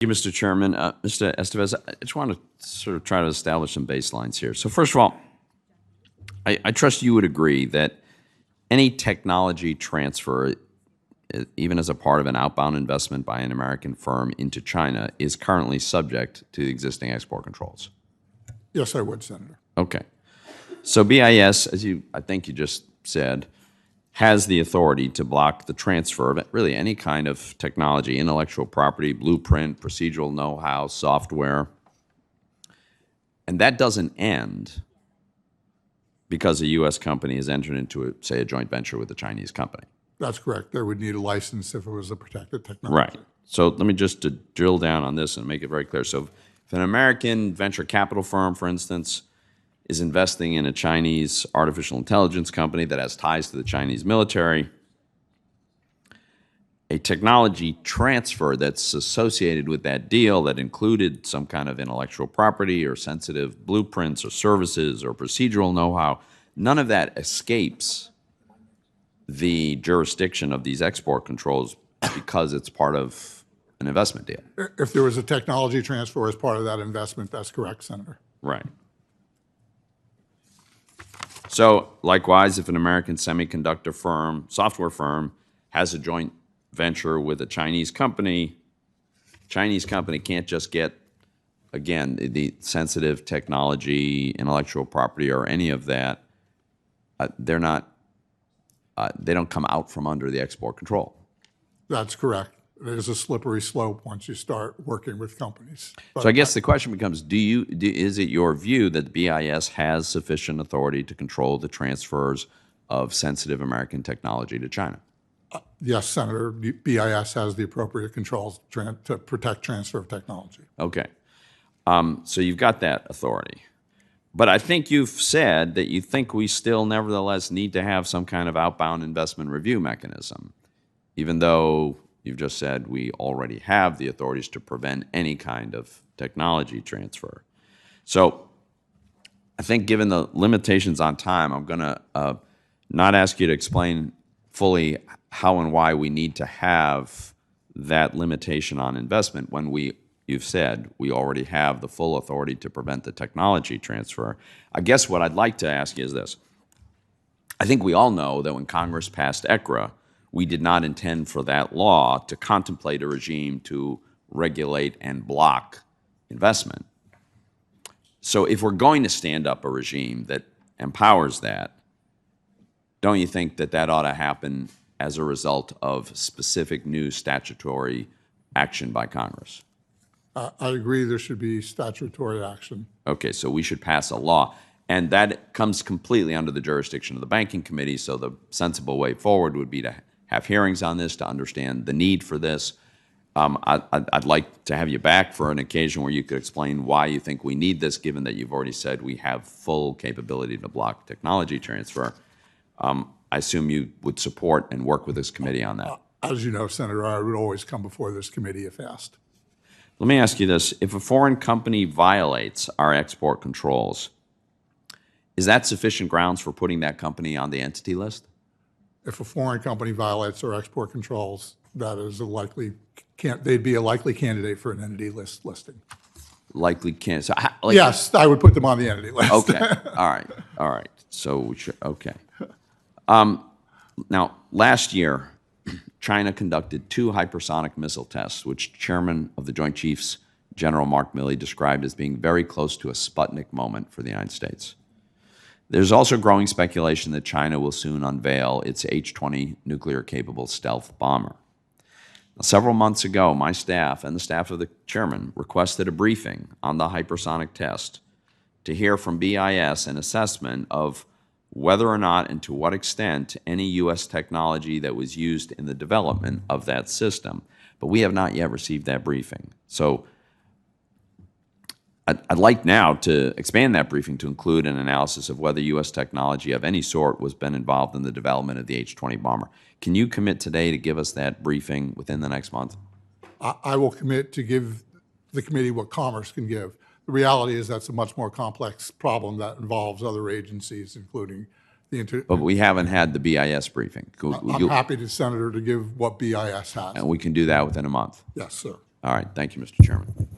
Thank you, Mr. Chairman. Mr. Estevez, I just want to sort of try to establish some baselines here. So first of all, I trust you would agree that any technology transfer, even as a part of an outbound investment by an American firm into China, is currently subject to the existing export controls. Yes, I would, Senator. Okay. So BIS, I think you just said, has the authority to block the transfer of really any kind of technology, intellectual property, blueprint, procedural know-how, software. And that doesn't end because a U.S. company has entered into, say, a joint venture with a Chinese company. That's correct. They would need a license if it was a protected technology. Right. So let me just to drill down on this and make it very clear. So if an American venture capital firm, for instance, is investing in a Chinese artificial intelligence company that has ties to the Chinese military, a technology transfer that's associated with that deal that included some kind of intellectual property or sensitive blueprints or services or procedural know-how, none of that escapes the jurisdiction of these export controls because it's part of an investment deal. If there was a technology transfer as part of that investment, that's correct, Senator. Right. So likewise, if an American semiconductor firm, software firm, has a joint venture with a Chinese company can't just get, again, the sensitive technology, intellectual property, or any of that. They don't come out from under the export control. That's correct. It is a slippery slope once you start working with companies. So I guess the question becomes, is it your view that the BIS has sufficient authority to control the transfers of sensitive American technology to China? Yes, Senator. BIS has the appropriate controls to protect transfer of technology. Okay. So you've got that authority. But I think you've said that you think we still nevertheless need to have some kind of outbound investment review mechanism, even though you've just said we already have the authorities to prevent any kind of technology transfer. So I think given the limitations on time, I'm going to not ask you to explain fully how and why we need to have that limitation on investment when you've said we already have the full authority to prevent the technology transfer. I guess what I'd like to ask you is this. I think we all know that when Congress passed ECRA, we did not intend for that law to contemplate a regime to regulate and block investment. So if we're going to stand up a regime that empowers that, don't you think that that ought to happen as a result of specific new statutory action by Congress? I agree there should be statutory action. Okay, so we should pass a law. And that comes completely under the jurisdiction of the Banking Committee, so the sensible way forward would be to have hearings on this to understand the need for this. I'd like to have you back for an occasion where you could explain why you think we need this, given that you've already said we have full capability to block technology transfer. I assume you would support and work with this committee on that. As you know, Senator, I would always come before this committee if asked. Let me ask you this. If a foreign company violates our export controls, is that sufficient grounds for putting that company on the entity list? If a foreign company violates our export controls, that is they'd be a likely candidate for an entity list listing. Likely candidate. So, yes, I would put them on the entity list. Okay. All right. So we should, okay. Now, last year, China conducted 2 hypersonic missile tests, which Chairman of the Joint Chiefs, General Mark Milley, described as being very close to a Sputnik moment for the United States. There's also growing speculation that China will soon unveil its H-20 nuclear-capable stealth bomber. Now, several months ago, my staff and the staff of the chairman requested a briefing on the hypersonic test to hear from BIS an assessment of whether or not and to what extent any U.S. technology that was used in the development of that system. But we have not yet received that briefing. So I'd like now to expand that briefing to include an analysis of whether U.S. technology of any sort was been involved in the development of the H-20 bomber. Can you commit today to give us that briefing within the next month? I will commit to give the committee what Commerce can give. The reality is that's a much more complex problem that involves other agencies, including the But we haven't had the BIS briefing. I'm happy to, Senator, to give what BIS has. And we can do that within a month. Yes, sir. All right, thank you, Mr. Chairman.